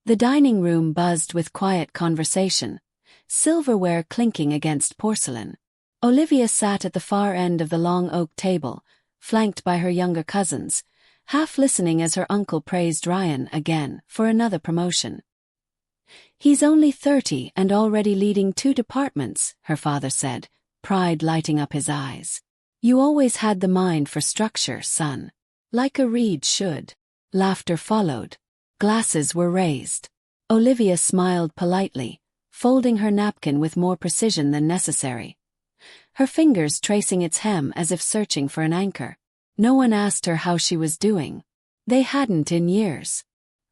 The dining room buzzed with quiet conversation, silverware clinking against porcelain. Olivia sat at the far end of the long oak table, flanked by her younger cousins, half listening as her uncle praised Ryan again for another promotion. "He's only 30 and already leading 2 departments," her father said, pride lighting up his eyes. "You always had the mind for structure, son. Like a reed should." Laughter followed. Glasses were raised. Olivia smiled politely, folding her napkin with more precision than necessary, her fingers tracing its hem as if searching for an anchor. No one asked her how she was doing. They hadn't in years.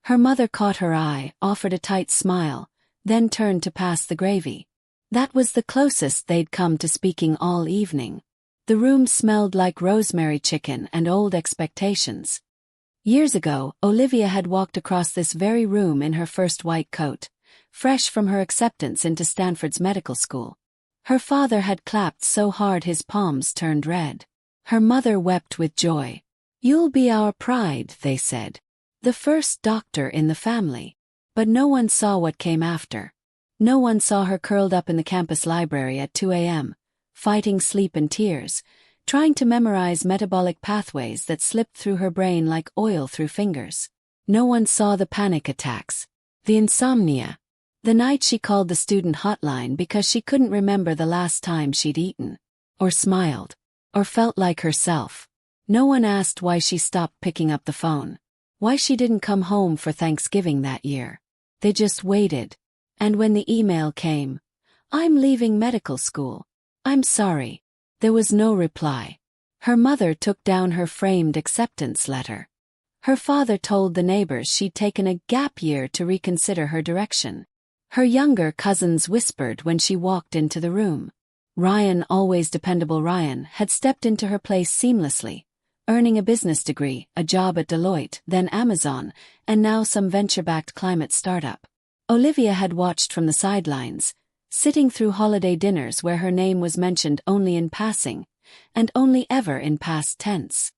Her mother caught her eye, offered a tight smile, then turned to pass the gravy. That was the closest they'd come to speaking all evening. The room smelled like rosemary chicken and old expectations. Years ago, Olivia had walked across this very room in her first white coat, fresh from her acceptance into Stanford's medical school. Her father had clapped so hard his palms turned red. Her mother wept with joy. "You'll be our pride," they said. The first doctor in the family. But no one saw what came after. No one saw her curled up in the campus library at 2 a.m., fighting sleep and tears, trying to memorize metabolic pathways that slipped through her brain like oil through fingers. No one saw the panic attacks, the insomnia, the night she called the student hotline because she couldn't remember the last time she'd eaten, or smiled, or felt like herself. No one asked why she stopped picking up the phone, why she didn't come home for Thanksgiving that year. They just waited. And when the email came, "I'm leaving medical school. I'm sorry," there was no reply. Her mother took down her framed acceptance letter. Her father told the neighbors she'd taken a gap year to reconsider her direction. Her younger cousins whispered when she walked into the room. Ryan, always dependable Ryan, had stepped into her place seamlessly, earning a business degree, a job at Deloitte, then Amazon, and now some venture-backed climate startup. Olivia had watched from the sidelines, sitting through holiday dinners where her name was mentioned only in passing, and only ever in past tense.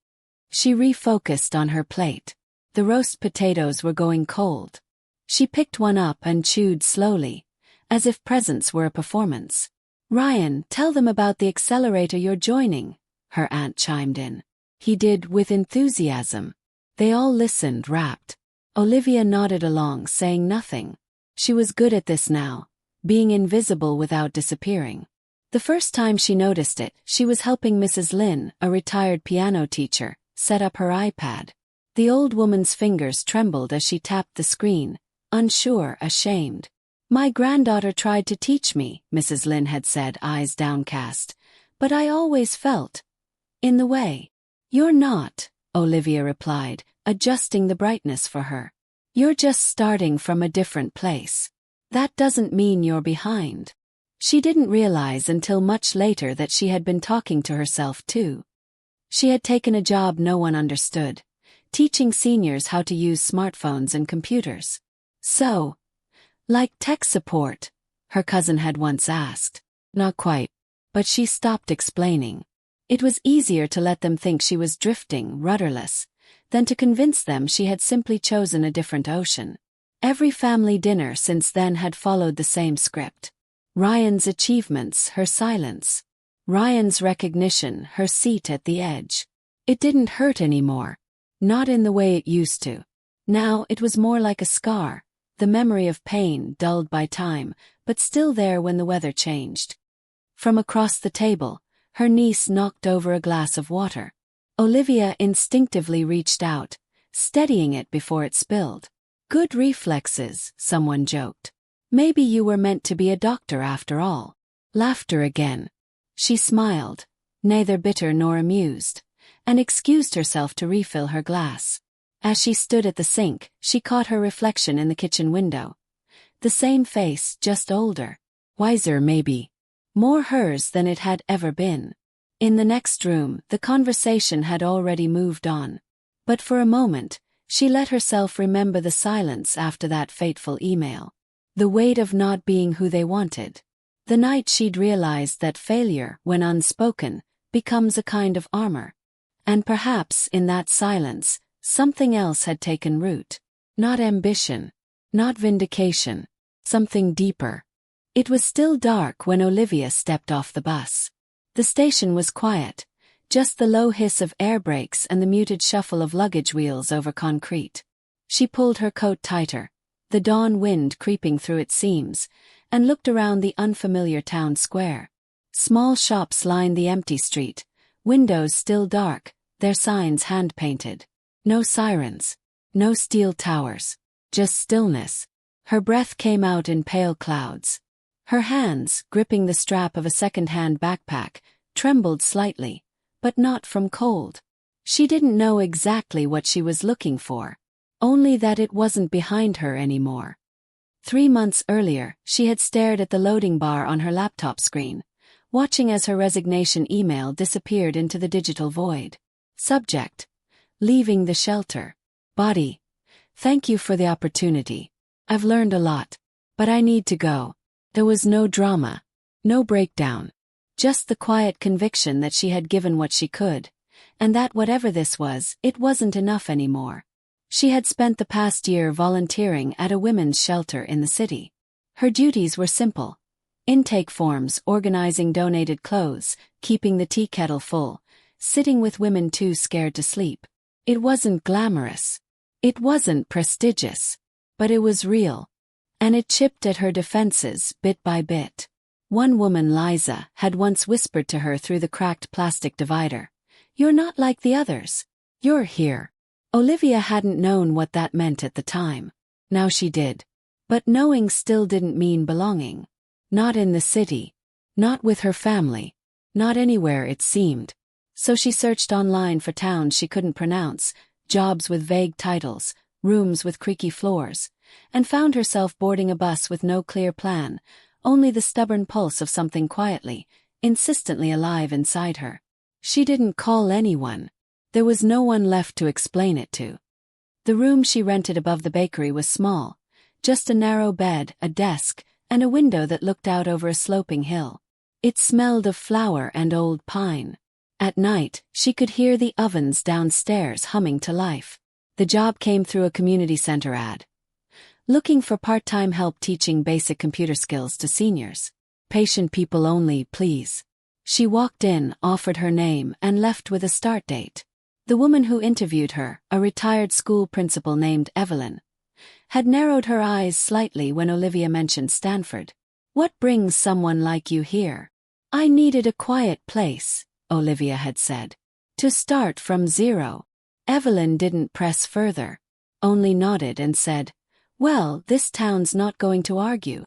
She refocused on her plate. The roast potatoes were going cold. She picked one up and chewed slowly, as if presence were a performance. "Ryan, tell them about the accelerator you're joining," her aunt chimed in. He did, with enthusiasm. They all listened, rapt. Olivia nodded along, saying nothing. She was good at this now, being invisible without disappearing. The first time she noticed it, she was helping Mrs. Lin, a retired piano teacher, set up her iPad. The old woman's fingers trembled as she tapped the screen, unsure, ashamed. "My granddaughter tried to teach me," Mrs. Lin had said, eyes downcast, "but I always felt in the way." "You're not," Olivia replied, adjusting the brightness for her. "You're just starting from a different place. That doesn't mean you're behind." She didn't realize until much later that she had been talking to herself too. She had taken a job no one understood, teaching seniors how to use smartphones and computers. "So, like tech support?" her cousin had once asked. Not quite. But she stopped explaining. It was easier to let them think she was drifting, rudderless, than to convince them she had simply chosen a different ocean. Every family dinner since then had followed the same script. Ryan's achievements, her silence. Ryan's recognition, her seat at the edge. It didn't hurt anymore. Not in the way it used to. Now it was more like a scar, the memory of pain dulled by time, but still there when the weather changed. From across the table, her niece knocked over a glass of water. Olivia instinctively reached out, steadying it before it spilled. "Good reflexes," someone joked. "Maybe you were meant to be a doctor after all." Laughter again. She smiled, neither bitter nor amused, and excused herself to refill her glass. As she stood at the sink, she caught her reflection in the kitchen window. The same face, just older. Wiser maybe. More hers than it had ever been. In the next room, the conversation had already moved on. But for a moment, she let herself remember the silence after that fateful email. The weight of not being who they wanted. The night she'd realized that failure, when unspoken, becomes a kind of armor. And perhaps, in that silence, something else had taken root. Not ambition. Not vindication. Something deeper. It was still dark when Olivia stepped off the bus. The station was quiet, just the low hiss of air brakes and the muted shuffle of luggage wheels over concrete. She pulled her coat tighter, the dawn wind creeping through its seams, and looked around the unfamiliar town square. Small shops lined the empty street, windows still dark, their signs hand-painted. No sirens. No steel towers. Just stillness. Her breath came out in pale clouds. Her hands, gripping the strap of a second-hand backpack, trembled slightly, but not from cold. She didn't know exactly what she was looking for, only that it wasn't behind her anymore. 3 months earlier, she had stared at the loading bar on her laptop screen, watching as her resignation email disappeared into the digital void. Subject: leaving the shelter. Body: thank you for the opportunity. I've learned a lot, but I need to go. There was no drama, no breakdown, just the quiet conviction that she had given what she could, and that whatever this was, it wasn't enough anymore. She had spent the past year volunteering at a women's shelter in the city. Her duties were simple: intake forms, organizing donated clothes, keeping the tea kettle full, sitting with women too scared to sleep. It wasn't glamorous. It wasn't prestigious. But it was real. And it chipped at her defenses bit by bit. One woman, Liza, had once whispered to her through the cracked plastic divider, "You're not like the others. You're here." Olivia hadn't known what that meant at the time. Now she did. But knowing still didn't mean belonging. Not in the city. Not with her family. Not anywhere, it seemed. So she searched online for towns she couldn't pronounce, jobs with vague titles, rooms with creaky floors, and found herself boarding a bus with no clear plan, only the stubborn pulse of something quietly, insistently alive inside her. She didn't call anyone. There was no one left to explain it to. The room she rented above the bakery was small, just a narrow bed, a desk, and a window that looked out over a sloping hill. It smelled of flour and old pine. At night, she could hear the ovens downstairs humming to life. The job came through a community center ad. Looking for part-time help teaching basic computer skills to seniors. Patient people only, please. She walked in, offered her name, and left with a start date. The woman who interviewed her, a retired school principal named Evelyn, had narrowed her eyes slightly when Olivia mentioned Stanford. "What brings someone like you here?" "I needed a quiet place," Olivia had said. "To start from zero." Evelyn didn't press further, only nodded and said, "Well, this town's not going to argue."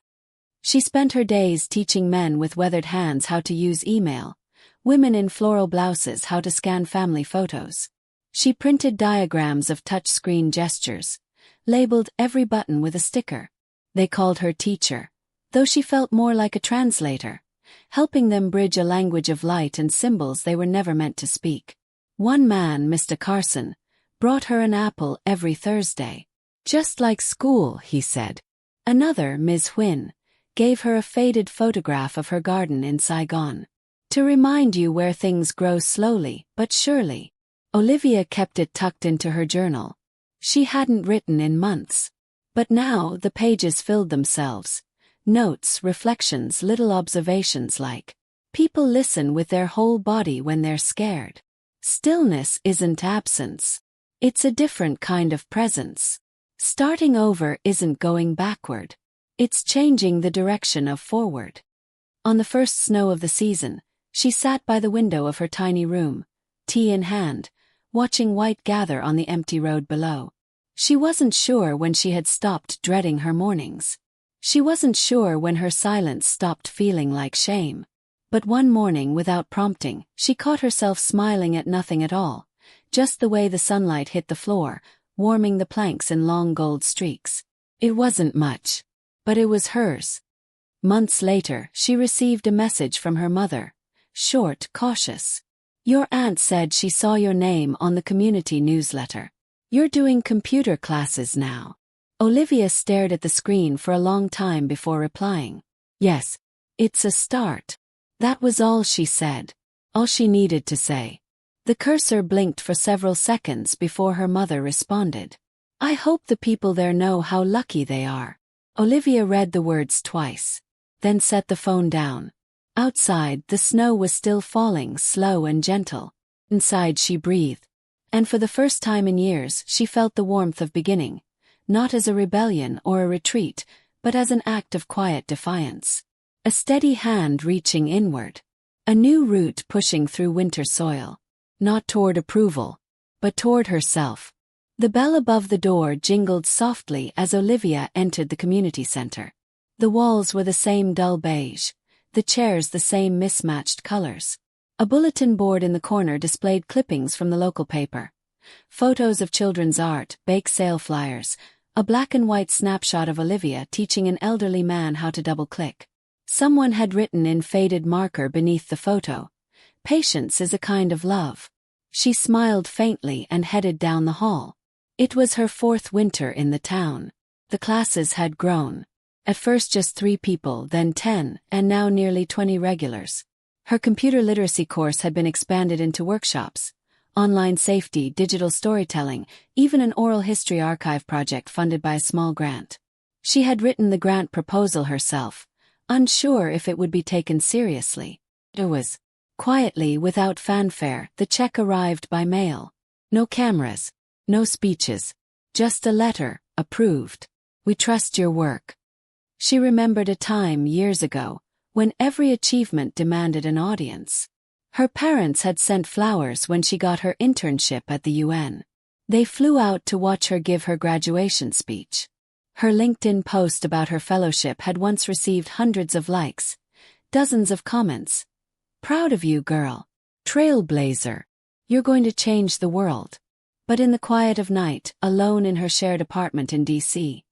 She spent her days teaching men with weathered hands how to use email, women in floral blouses how to scan family photos. She printed diagrams of touchscreen gestures, labeled every button with a sticker. They called her teacher, though she felt more like a translator, helping them bridge a language of light and symbols they were never meant to speak. One man, Mr. Carson, brought her an apple every Thursday. "Just like school," he said. Another, Ms. Huyn, gave her a faded photograph of her garden in Saigon. "To remind you where things grow slowly but surely." Olivia kept it tucked into her journal. She hadn't written in months. But now the pages filled themselves. Notes, reflections, little observations like, "People listen with their whole body when they're scared. Stillness isn't absence. It's a different kind of presence. Starting over isn't going backward. It's changing the direction of forward." On the first snow of the season, she sat by the window of her tiny room, tea in hand, watching white gather on the empty road below. She wasn't sure when she had stopped dreading her mornings. She wasn't sure when her silence stopped feeling like shame. But one morning, without prompting, she caught herself smiling at nothing at all, just the way the sunlight hit the floor, warming the planks in long gold streaks. It wasn't much, but it was hers. Months later, she received a message from her mother, short, cautious. "Your aunt said she saw your name on the community newsletter. You're doing computer classes now." Olivia stared at the screen for a long time before replying. "Yes, it's a start." That was all she said. All she needed to say. The cursor blinked for several seconds before her mother responded. I hope the people there know how lucky they are. Olivia read the words twice, then set the phone down. Outside, the snow was still falling, slow and gentle. Inside, she breathed. And for the first time in years, she felt the warmth of beginning, not as a rebellion or a retreat, but as an act of quiet defiance. A steady hand reaching inward. A new root pushing through winter soil. Not toward approval, but toward herself. The bell above the door jingled softly as Olivia entered the community center. The walls were the same dull beige, the chairs the same mismatched colors. A bulletin board in the corner displayed clippings from the local paper. Photos of children's art, bake sale flyers, a black and white snapshot of Olivia teaching an elderly man how to double-click. Someone had written in faded marker beneath the photo, "Patience is a kind of love." She smiled faintly and headed down the hall. It was her 4th winter in the town. The classes had grown. At first just 3 people, then 10, and now nearly 20 regulars. Her computer literacy course had been expanded into workshops, online safety, digital storytelling, even an oral history archive project funded by a small grant. She had written the grant proposal herself, unsure if it would be taken seriously. It was. Quietly, without fanfare, the check arrived by mail. No cameras, no speeches, just a letter, approved. "We trust your work." She remembered a time years ago, when every achievement demanded an audience. Her parents had sent flowers when she got her internship at the UN. They flew out to watch her give her graduation speech. Her LinkedIn post about her fellowship had once received hundreds of likes, dozens of comments. "Proud of you, girl. Trailblazer. You're going to change the world." But in the quiet of night, alone in her shared apartment in D.C.,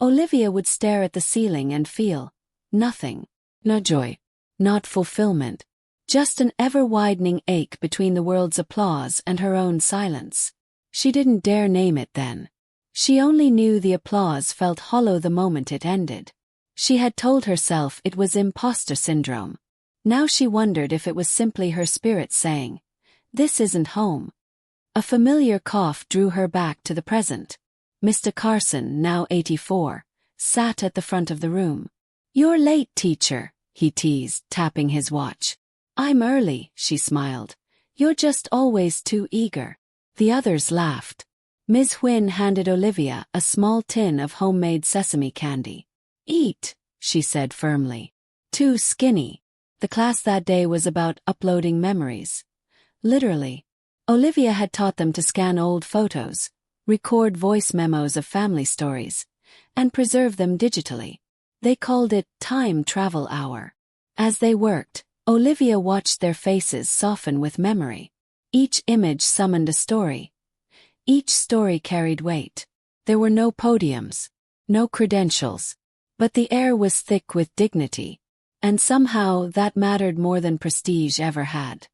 Olivia would stare at the ceiling and feel nothing. No joy. Not fulfillment. Just an ever-widening ache between the world's applause and her own silence. She didn't dare name it then. She only knew the applause felt hollow the moment it ended. She had told herself it was imposter syndrome. Now she wondered if it was simply her spirit saying, "This isn't home." A familiar cough drew her back to the present. Mr. Carson, now 84, sat at the front of the room. "You're late, teacher," he teased, tapping his watch. "I'm early," she smiled. "You're just always too eager." The others laughed. Ms. Huynh handed Olivia a small tin of homemade sesame candy. "Eat," she said firmly. "Too skinny." The class that day was about uploading memories. Literally. Olivia had taught them to scan old photos, record voice memos of family stories, and preserve them digitally. They called it time travel hour. As they worked, Olivia watched their faces soften with memory. Each image summoned a story. Each story carried weight. There were no podiums, no credentials, but the air was thick with dignity, and somehow that mattered more than prestige ever had.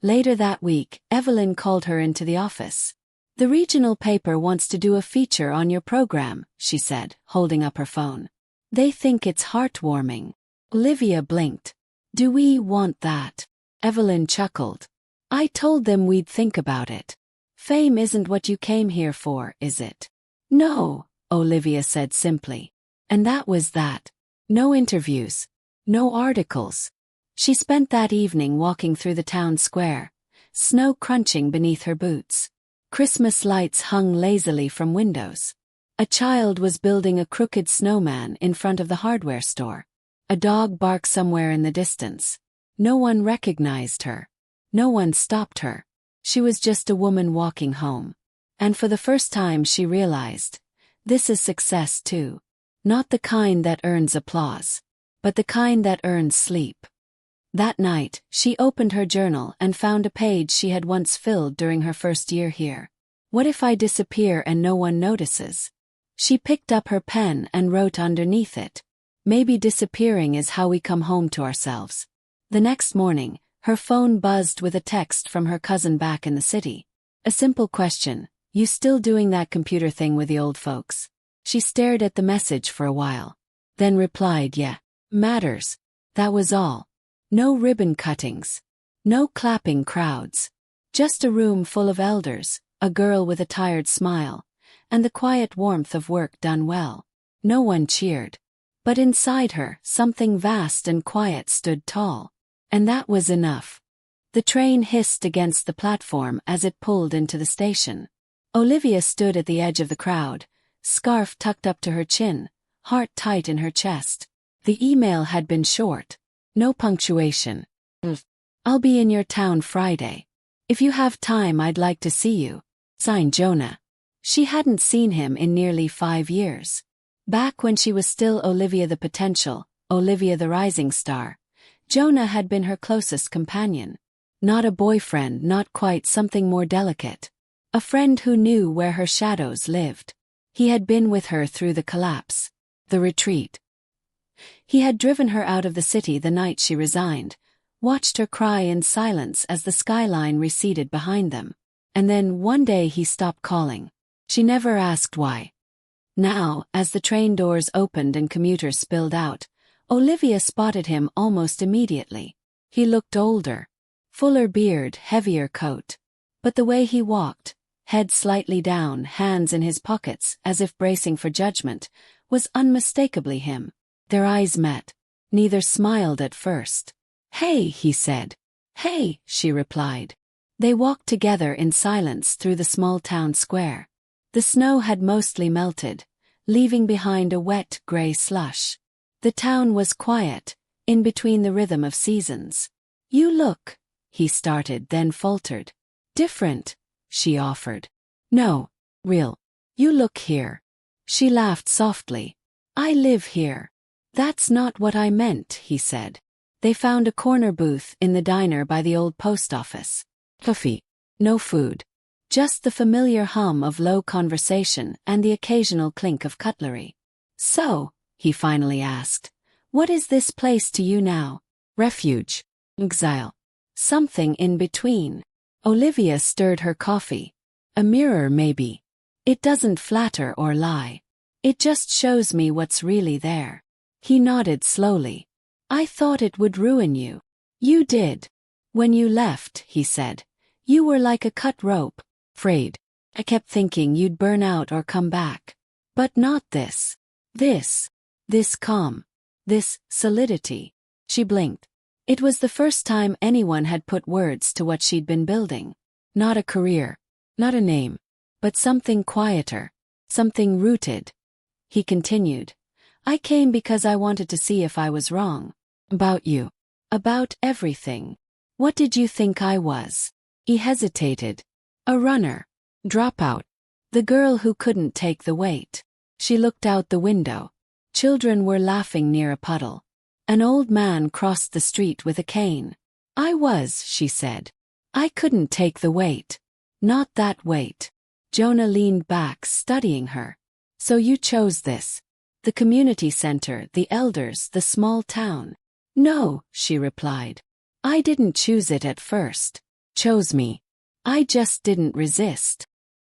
Later that week, Evelyn called her into the office. "The regional paper wants to do a feature on your program," she said, holding up her phone. "They think it's heartwarming." Olivia blinked. "Do we want that?" Evelyn chuckled. "I told them we'd think about it. Fame isn't what you came here for, is it?" "No," Olivia said simply. And that was that. No interviews. No articles. She spent that evening walking through the town square, snow crunching beneath her boots. Christmas lights hung lazily from windows. A child was building a crooked snowman in front of the hardware store. A dog barked somewhere in the distance. No one recognized her. No one stopped her. She was just a woman walking home. And for the first time she realized, this is success too. Not the kind that earns applause, but the kind that earns sleep. That night, she opened her journal and found a page she had once filled during her first year here. "What if I disappear and no one notices?" She picked up her pen and wrote underneath it, "Maybe disappearing is how we come home to ourselves." The next morning, her phone buzzed with a text from her cousin back in the city. A simple question, "You still doing that computer thing with the old folks?" She stared at the message for a while, then replied, "Yeah, matters." That was all. No ribbon cuttings. No clapping crowds. Just a room full of elders, a girl with a tired smile, and the quiet warmth of work done well. No one cheered. But inside her, something vast and quiet stood tall. And that was enough. The train hissed against the platform as it pulled into the station. Olivia stood at the edge of the crowd, scarf tucked up to her chin, heart tight in her chest. The email had been short. No punctuation. "I'll be in your town Friday. If you have time, I'd like to see you. Signed, Jonah." She hadn't seen him in nearly 5 years. Back when she was still Olivia the potential, Olivia the rising star, Jonah had been her closest companion. Not a boyfriend, not quite, something more delicate. A friend who knew where her shadows lived. He had been with her through the collapse, the retreat. He had driven her out of the city the night she resigned, watched her cry in silence as the skyline receded behind them. And then one day he stopped calling. She never asked why. Now, as the train doors opened and commuters spilled out, Olivia spotted him almost immediately. He looked older. Fuller beard, heavier coat. But the way he walked, head slightly down, hands in his pockets as if bracing for judgment, was unmistakably him. Their eyes met. Neither smiled at first. "Hey," he said. "Hey," she replied. They walked together in silence through the small town square. The snow had mostly melted, leaving behind a wet, gray slush. The town was quiet, in between the rhythm of seasons. "You look," he started, then faltered. "Different," she offered. "No, real. You look here." She laughed softly. "I live here." "That's not what I meant," he said. They found a corner booth in the diner by the old post office. Coffee. No food. Just the familiar hum of low conversation and the occasional clink of cutlery. "So," he finally asked, "what is this place to you now? Refuge? Exile? Something in between?" Olivia stirred her coffee. "A mirror, maybe. It doesn't flatter or lie. It just shows me what's really there." He nodded slowly. "I thought it would ruin you." "You did. When you left," he said. "You were like a cut rope. Frayed. I kept thinking you'd burn out or come back. But not this. This calm. This solidity." She blinked. It was the first time anyone had put words to what she'd been building. Not a career. Not a name. But something quieter. Something rooted. He continued. "I came because I wanted to see if I was wrong. About you. About everything. What did you think I was?" He hesitated. "A runner. Dropout. The girl who couldn't take the weight." She looked out the window. Children were laughing near a puddle. An old man crossed the street with a cane. "I was," she said. "I couldn't take the weight. Not that weight." Jonah leaned back, studying her. "So you chose this? The community center, the elders, the small town?" "No," she replied. "I didn't choose it at first. Chose me. I just didn't resist."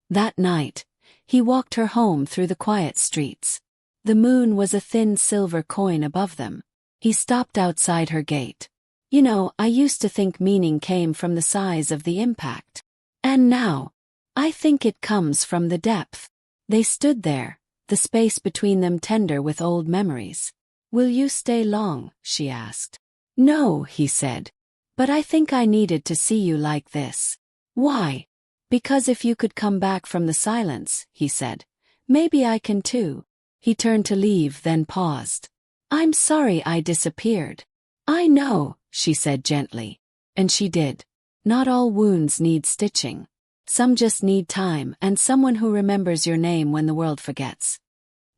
That night, he walked her home through the quiet streets. The moon was a thin silver coin above them. He stopped outside her gate. "You know, I used to think meaning came from the size of the impact. And now, I think it comes from the depth." They stood there, the space between them tender with old memories. "Will you stay long?" she asked. "No," he said. "But I think I needed to see you like this." "Why?" "Because if you could come back from the silence," he said, "maybe I can too." He turned to leave, then paused. "I'm sorry I disappeared." "I know," she said gently. And she did. Not all wounds need stitching. Some just need time and someone who remembers your name when the world forgets.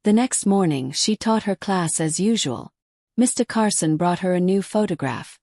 The next morning she taught her class as usual. Mr. Carson brought her a new photograph.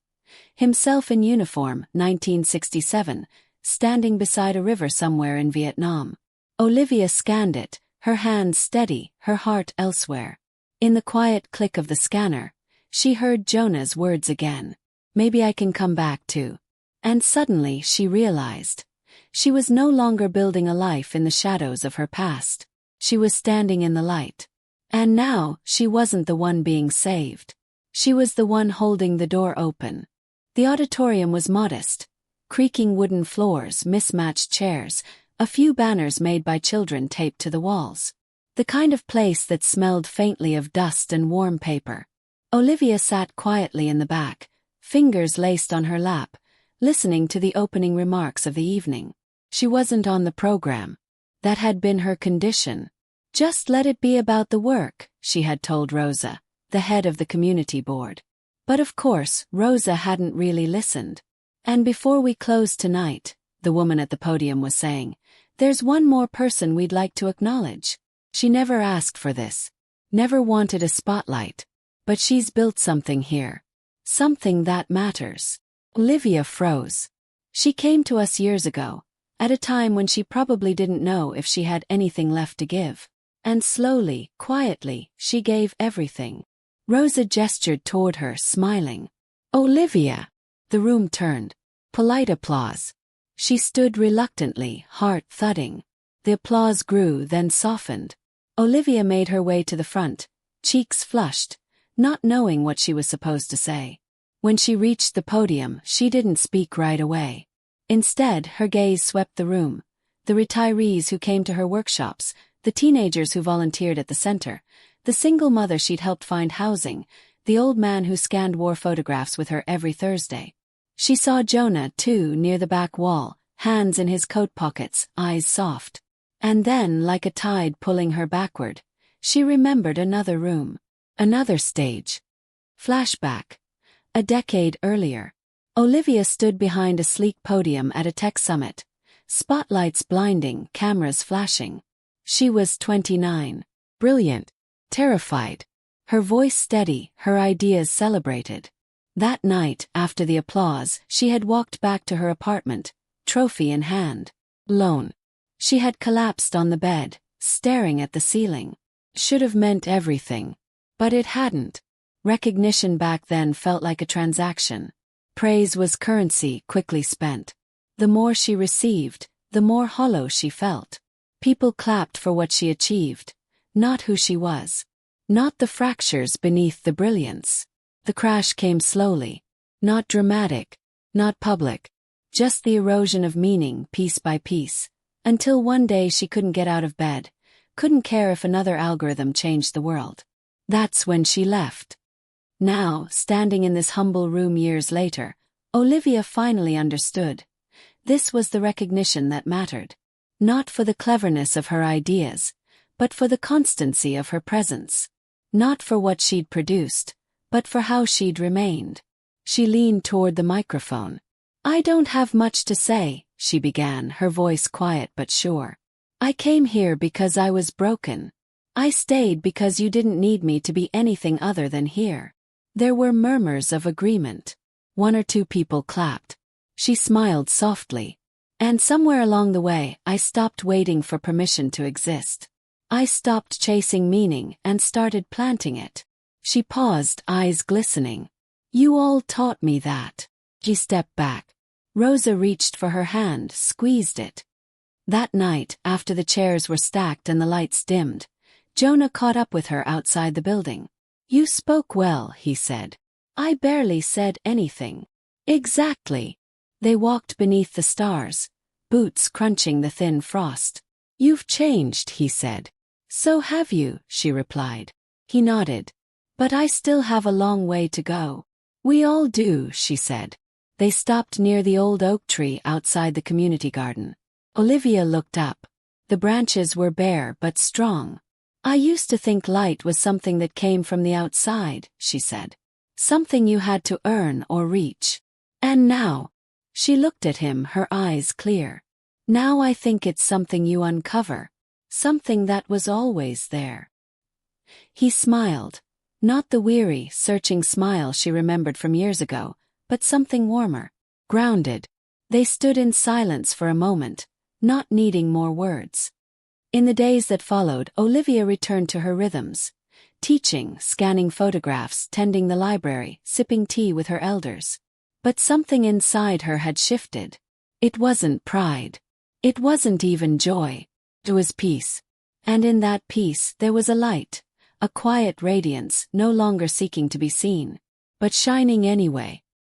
Himself in uniform, 1967, standing beside a river somewhere in Vietnam. Olivia scanned it, her hands steady, her heart elsewhere. In the quiet click of the scanner, she heard Jonah's words again. "Maybe I can come back too." And suddenly she realized. She was no longer building a life in the shadows of her past. She was standing in the light. And now, she wasn't the one being saved. She was the one holding the door open. The auditorium was modest. Creaking wooden floors, mismatched chairs, A few banners made by children taped to the walls. The kind of place that smelled faintly of dust and warm paper. Olivia sat quietly in the back, fingers laced on her lap, listening to the opening remarks of the evening. She wasn't on the program. That had been her condition. Just let it be about the work, she had told Rosa, the head of the community board. But of course, Rosa hadn't really listened. And before we close tonight, the woman at the podium was saying, there's one more person we'd like to acknowledge. She never asked for this. Never wanted a spotlight. But she's built something here. Something that matters. Olivia froze. She came to us years ago, at a time when she probably didn't know if she had anything left to give. And slowly, quietly, she gave everything. Rosa gestured toward her, smiling. Olivia! The room turned. Polite applause. She stood reluctantly, heart thudding. The applause grew, then softened. Olivia made her way to the front, cheeks flushed, not knowing what she was supposed to say. When she reached the podium, she didn't speak right away. Instead, her gaze swept the room. The retirees who came to her workshops, the teenagers who volunteered at the center, the single mother she'd helped find housing, the old man who scanned war photographs with her every Thursday. She saw Jonah, too, near the back wall, hands in his coat pockets, eyes soft. And then, like a tide pulling her backward, she remembered another room. Another stage. Flashback. A decade earlier. Olivia stood behind a sleek podium at a tech summit. Spotlights blinding, cameras flashing. She was 29. Brilliant. Terrified. Her voice steady, her ideas celebrated. That night, after the applause, she had walked back to her apartment, trophy in hand. Alone. She had collapsed on the bed, staring at the ceiling. Should have meant everything. But it hadn't. Recognition back then felt like a transaction. Praise was currency quickly spent. The more she received, the more hollow she felt. People clapped for what she achieved, not who she was. Not the fractures beneath the brilliance. The crash came slowly. Not dramatic, not public. Just the erosion of meaning, piece by piece. Until one day she couldn't get out of bed, couldn't care if another algorithm changed the world. That's when she left. Now, standing in this humble room years later, Olivia finally understood. This was the recognition that mattered. Not for the cleverness of her ideas, but for the constancy of her presence. Not for what she'd produced, but for how she'd remained. She leaned toward the microphone. I don't have much to say, she began, her voice quiet but sure. I came here because I was broken. I stayed because you didn't need me to be anything other than here. There were murmurs of agreement. One or two people clapped. She smiled softly. And somewhere along the way, I stopped waiting for permission to exist. I stopped chasing meaning and started planting it. She paused, eyes glistening. You all taught me that. She stepped back. Rosa reached for her hand, squeezed it. That night, after the chairs were stacked and the lights dimmed, Jonah caught up with her outside the building. You spoke well, he said. I barely said anything. Exactly. They walked beneath the stars, boots crunching the thin frost. You've changed, he said. So have you, she replied. He nodded. But I still have a long way to go. We all do, she said. They stopped near the old oak tree outside the community garden. Olivia looked up. The branches were bare but strong. I used to think light was something that came from the outside, she said. Something you had to earn or reach. And now? She looked at him, her eyes clear. Now I think it's something you uncover. Something that was always there. He smiled. Not the weary, searching smile she remembered from years ago, but something warmer, grounded. They stood in silence for a moment, not needing more words. In the days that followed, Olivia returned to her rhythms. Teaching, scanning photographs, tending the library, sipping tea with her elders. But something inside her had shifted. It wasn't pride. It wasn't even joy. It was peace. And in that peace there was a light, a quiet radiance, no longer seeking to be seen, but shining anyway.